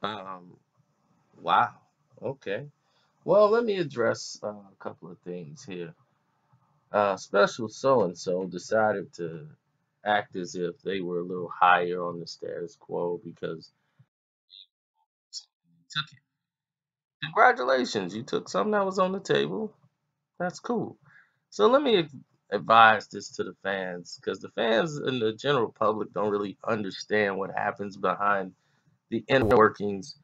Um, wow. Okay. Well, let me address a couple of things here. Special so and so decided to act as if they were a little higher on the status quo because you took it. Congratulations, you took something that was on the table. That's cool. So let me advise this to the fans because the fans and the general public don't really understand what happens behind the inner workings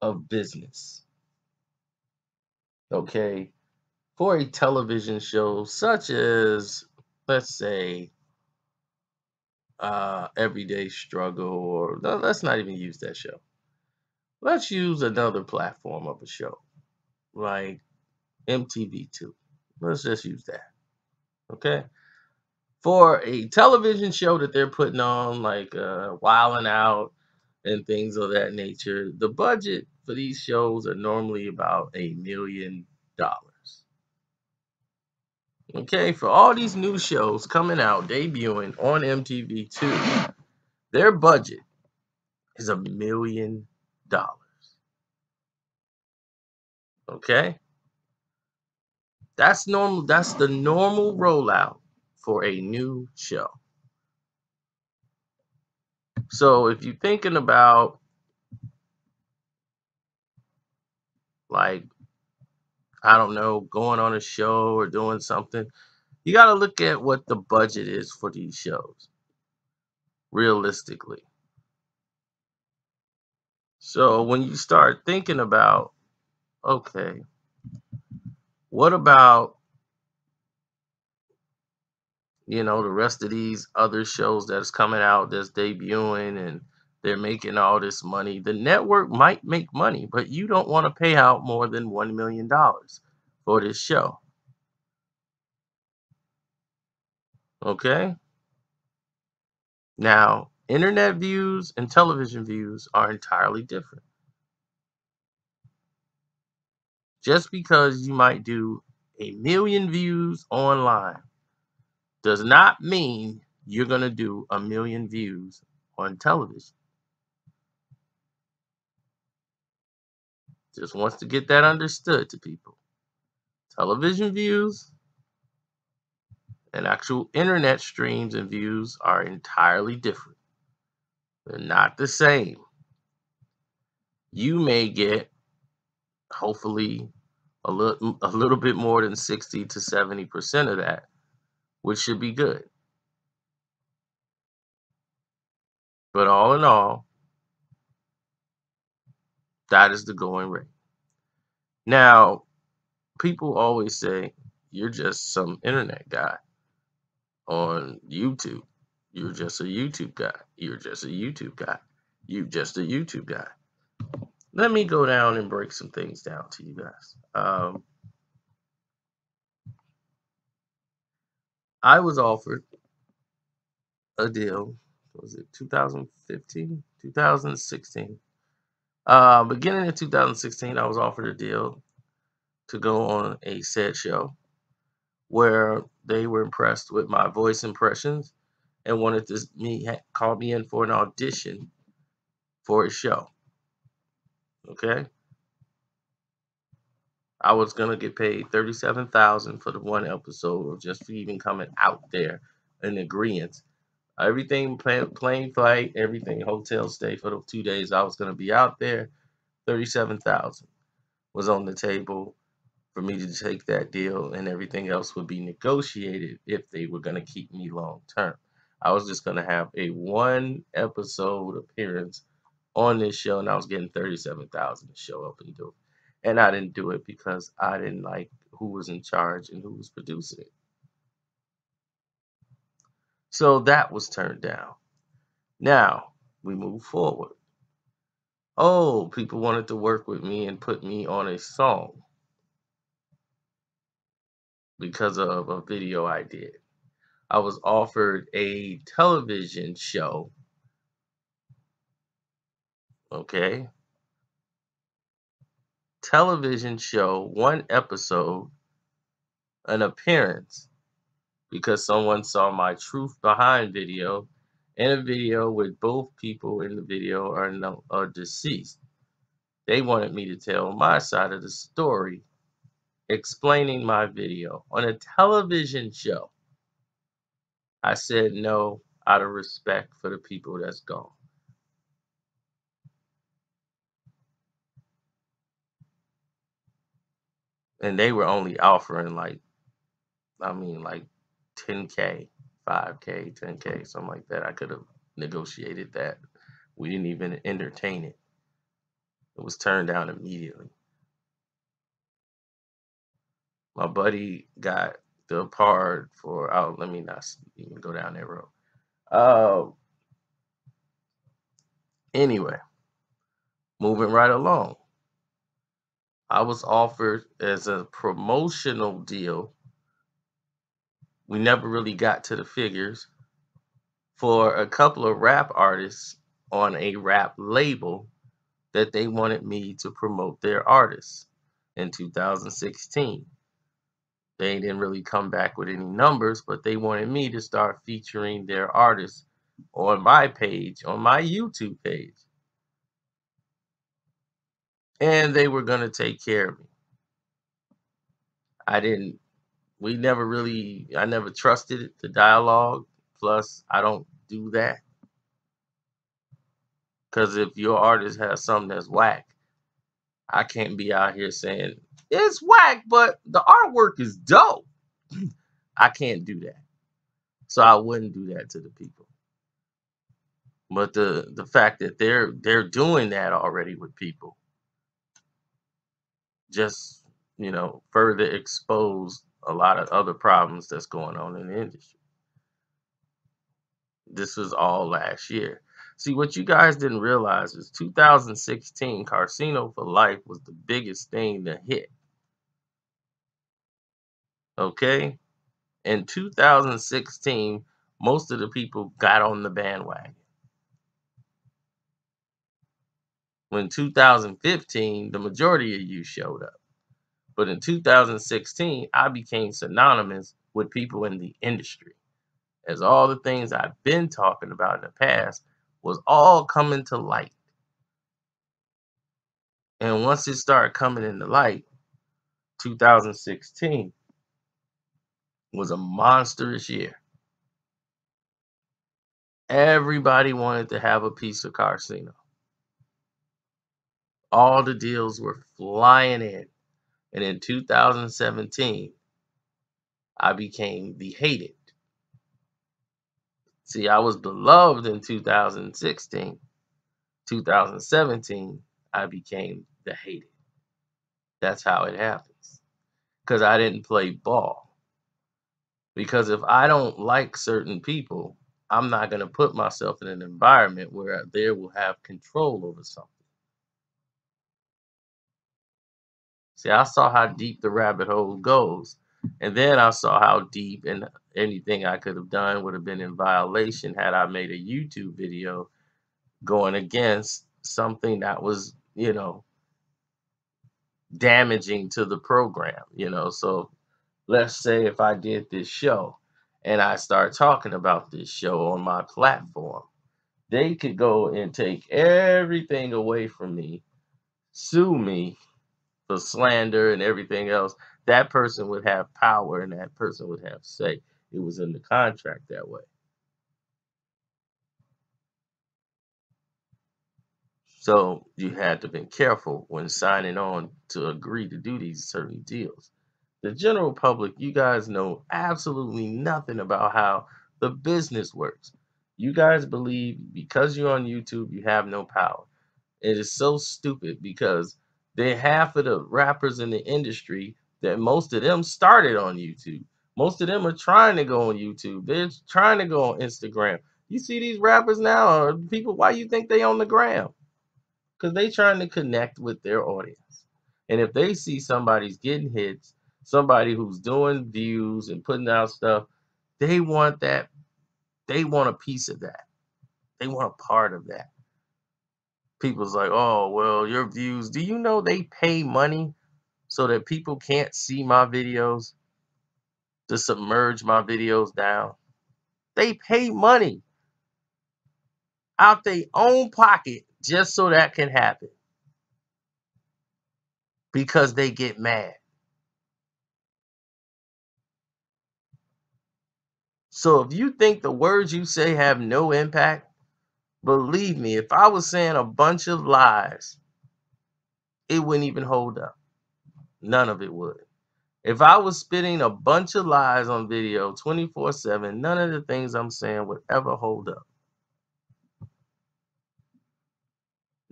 of business. Okay. For a television show such as, let's say, Everyday Struggle, or no, let's not even use that show. Let's use another platform of a show like MTV2. Let's just use that. Okay. For a television show that they're putting on, like Wildin' Out and things of that nature, the budget for these shows are normally about $1 million. Okay, for all these new shows coming out, debuting on MTV2, their budget is $1 million. Okay, that's normal. That's the normal rollout for a new show. So if you're thinking about, like, I don't know, going on a show or doing something, you got to look at what the budget is for these shows realistically. So when you start thinking about, okay, what about, the rest of these other shows that's coming out, that's debuting, and they're making all this money. The network might make money, but you don't want to pay out more than $1 million for this show. Okay? Now, internet views and television views are entirely different. Just because you might do 1 million views online does not mean you're going to do 1 million views on television. Just wants to get that understood to people. Television views and actual internet streams and views are entirely different. They're not the same. You may get, hopefully, a little bit more than 60 to 70% of that, which should be good. But all in all, that is the going rate. Now, people always say you're just some internet guy on YouTube. You're just a YouTube guy. You're just a YouTube guy. You're just a YouTube guy. Let me go down and break some things down to you guys. I was offered a deal. Was it 2015, 2016? Beginning in 2016, I was offered a deal to go on a said show where they were impressed with my voice impressions and wanted to call me in for an audition for a show. Okay, I was gonna get paid 37,000 for the one episode, or just for even coming out there in agreement. Everything, plane flight, everything, hotel stay for the 2 days I was gonna be out there. 37,000 was on the table for me to take that deal, and everything else would be negotiated if they were gonna keep me long term. I was just gonna have a one episode appearance on this show, and I was getting 37,000 to show up and do it. And I didn't do it because I didn't like who was in charge and who was producing it. So that was turned down. Now we move forward. Oh, people wanted to work with me and put me on a song because of a video I did. I was offered a television show, okay? Television show, one episode, an appearance, because someone saw my Truth Behind video in a video with both people in the video are deceased. They wanted me to tell my side of the story, explaining my video on a television show. I said no out of respect for the people that's gone. And they were only offering like 10K, 5K, 10K, something like that. I could have negotiated that. We didn't even entertain it. It was turned down immediately. My buddy got the part for, oh, let me not even go down that road. Anyway, moving right along. I was offered as a promotional deal. We never really got to the figures for a couple of rap artists on a rap label that they wanted me to promote their artists in 2016. They didn't really come back with any numbers, but they wanted me to start featuring their artists on my page, on my YouTube page. And they were going to take care of me. I never trusted the dialogue. Plus, I don't do that. Because if your artist has something that's whack, I can't be out here saying, it's whack, but the artwork is dope. I can't do that. So I wouldn't do that to the people. But the fact that they're doing that already with people just, further expose a lot of other problems that's going on in the industry. This was all last year. See, what you guys didn't realize is 2016 Karceno for Life was the biggest thing to hit. Okay? In 2016, most of the people got on the bandwagon. When 2015, the majority of you showed up. But in 2016, I became synonymous with people in the industry, as all the things I've been talking about in the past was all coming to light. And once it started coming into light, 2016 was a monstrous year. Everybody wanted to have a piece of Karceno. All the deals were flying in. And in 2017, I became the hated. See, I was beloved in 2016. 2017, I became the hated. That's how it happens. Because I didn't play ball. Because if I don't like certain people, I'm not going to put myself in an environment where they will have control over something. See, I saw how deep the rabbit hole goes. And then I saw how deep, and anything I could have done would have been in violation had I made a YouTube video going against something that was, damaging to the program, So let's say if I did this show and I start talking about this show on my platform, they could go and take everything away from me, sue me for slander and everything else. That person would have power and that person would have say. It was in the contract that way. So you had to be careful when signing on to agree to do these certain deals. The general public, you guys know absolutely nothing about how the business works. You guys believe because you're on YouTube, you have no power. It is so stupid because they half of the rappers in the industry that most of them started on YouTube. Most of them are trying to go on YouTube. They're trying to go on Instagram. You see these rappers now, or people, why you think they on the gram? Because they trying to connect with their audience. And if they see somebody's getting hits, somebody who's doing views and putting out stuff, they want that. They want a piece of that. They want a part of that. People's like, oh, well, your views. Do you know they pay money so that people can't see my videos, to submerge my videos down? They pay money. out their own pocket just so that can happen because they get mad. So if you think the words you say have no impact, believe me, if I was saying a bunch of lies, it wouldn't even hold up. None of it would. If I was spitting a bunch of lies on video 24/7, none of the things I'm saying would ever hold up.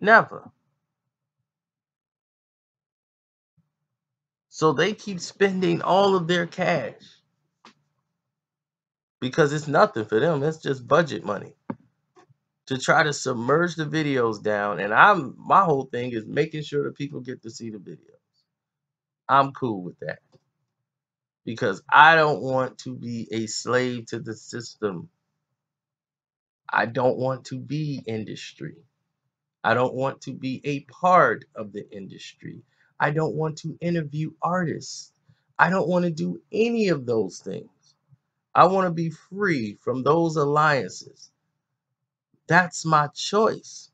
Never. So they keep spending all of their cash because it's nothing for them. It's just budget money to try to submerge the videos down. And my whole thing is making sure that people get to see the videos. I'm cool with that because I don't want to be a slave to the system. I don't want to be industry. I don't want to be a part of the industry. I don't want to interview artists. I don't want to do any of those things. I want to be free from those alliances. That's my choice.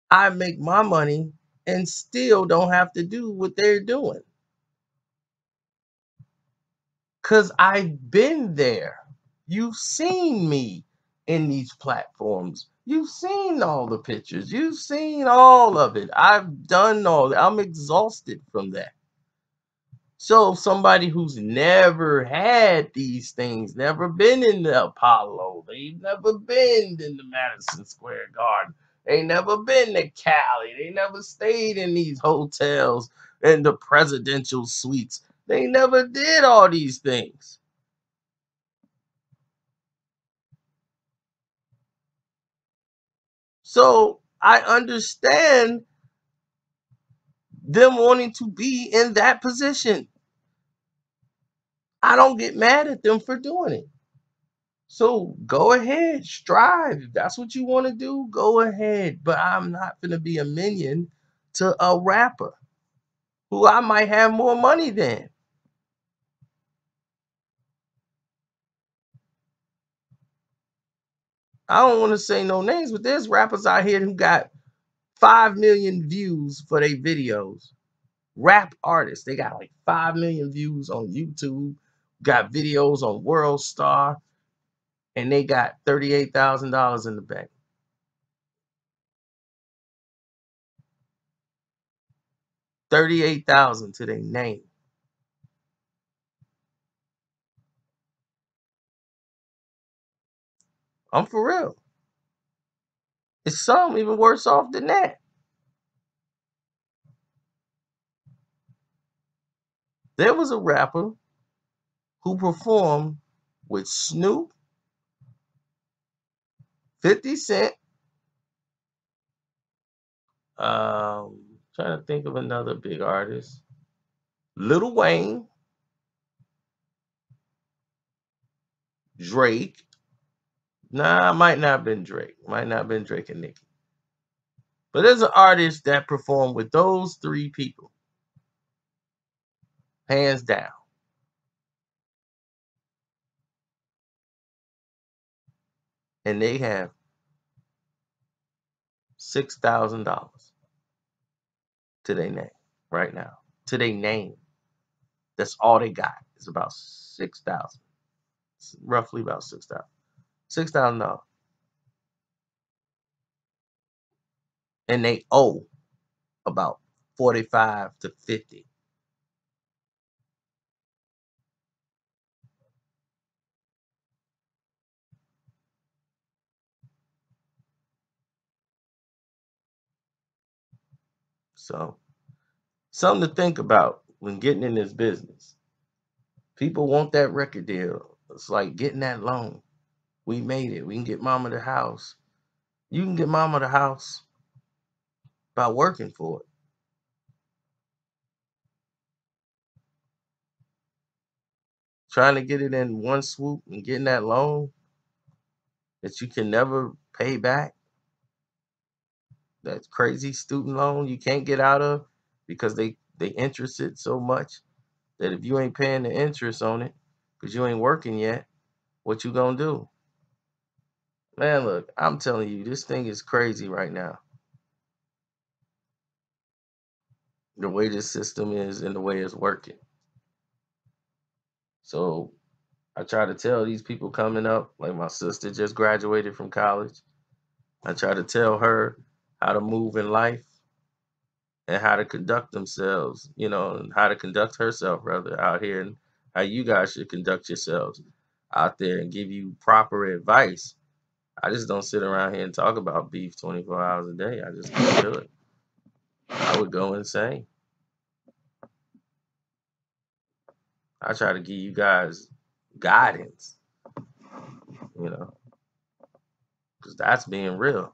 I make my money and still don't have to do what they're doing. Because I've been there. You've seen me in these platforms. You've seen all the pictures. You've seen all of it. I've done all that. I'm exhausted from that. So somebody who's never had these things, never been in the Apollo, they've never been in the Madison Square Garden, they never been to Cali, they never stayed in these hotels and the presidential suites. They never did all these things. So I understand them wanting to be in that position. I don't get mad at them for doing it. So go ahead, strive. If that's what you want to do, go ahead. But I'm not going to be a minion to a rapper who I might have more money than. I don't want to say no names, but there's rappers out here who got 5 million views for their videos. Rap artists, they got like 5 million views on YouTube, got videos on World Star, and they got $38,000 in the bank. 38,000 to their name. I'm for real. It's some even worse off than that. There was a rapper who performed with Snoop, 50 Cent, trying to think of another big artist, Lil Wayne, Drake. Nah, might not have been Drake. Might not have been Drake and Nicki. But there's an artist that performed with those three people, hands down. And they have $6,000 to their name right now. To their name. That's all they got. It's about 6,000. Roughly about 6,000. $6,000. And they owe about 45 to 50. So something to think about when getting in this business. People want that record deal. It's like getting that loan. We made it. We can get mama the house. You can get mama the house by working for it. Trying to get it in one swoop and getting that loan that you can never pay back. That crazy student loan you can't get out of because they interest it so much that if you ain't paying the interest on it because you ain't working yet, what you gonna do? Man, look, I'm telling you, this thing is crazy right now. The way this system is and the way it's working. So I try to tell these people coming up, like my sister just graduated from college. I try to tell her how to move in life and how to conduct themselves, and how to conduct herself rather out here, and how you guys should conduct yourselves out there and give you proper advice. I just don't sit around here and talk about beef 24 hours a day. I just can't do it. I would go insane. I try to give you guys guidance, you know, because that's being real.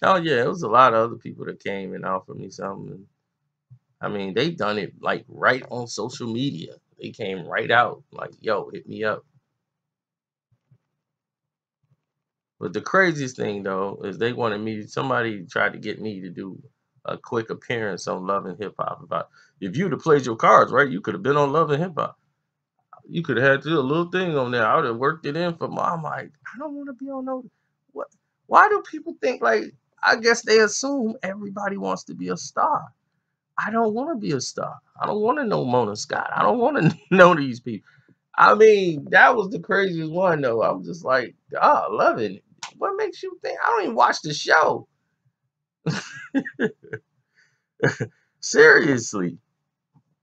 Oh yeah, it was a lot of other people that came and offered me something. I mean, they done it like right on social media. They came right out like, "Yo, hit me up." But the craziest thing though is they wanted me. Somebody tried to get me to do a quick appearance on Love and Hip Hop. About if you'd have played your cards right, you could have been on Love and Hip Hop. You could have had to do a little thing on there. I would have worked it in for mom. Like, I don't want to be on no. What? Why do people think like? I guess they assume everybody wants to be a star. I don't want to be a star. I don't want to know Mona Scott. I don't want to know these people. I mean, that was the craziest one though. I'm just like, oh, loving it. What makes you think? I don't even watch the show. Seriously,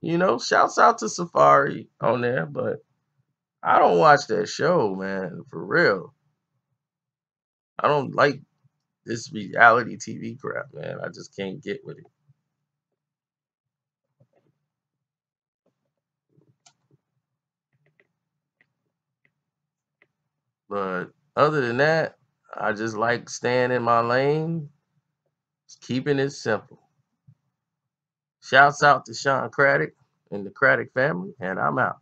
shouts out to Safari on there, but I don't watch that show, man. For real, I don't like this reality TV crap, man. I just can't get with it. But other than that, I just like staying in my lane, keeping it simple. Shouts out to Sean Craddock and the Craddock family, and I'm out.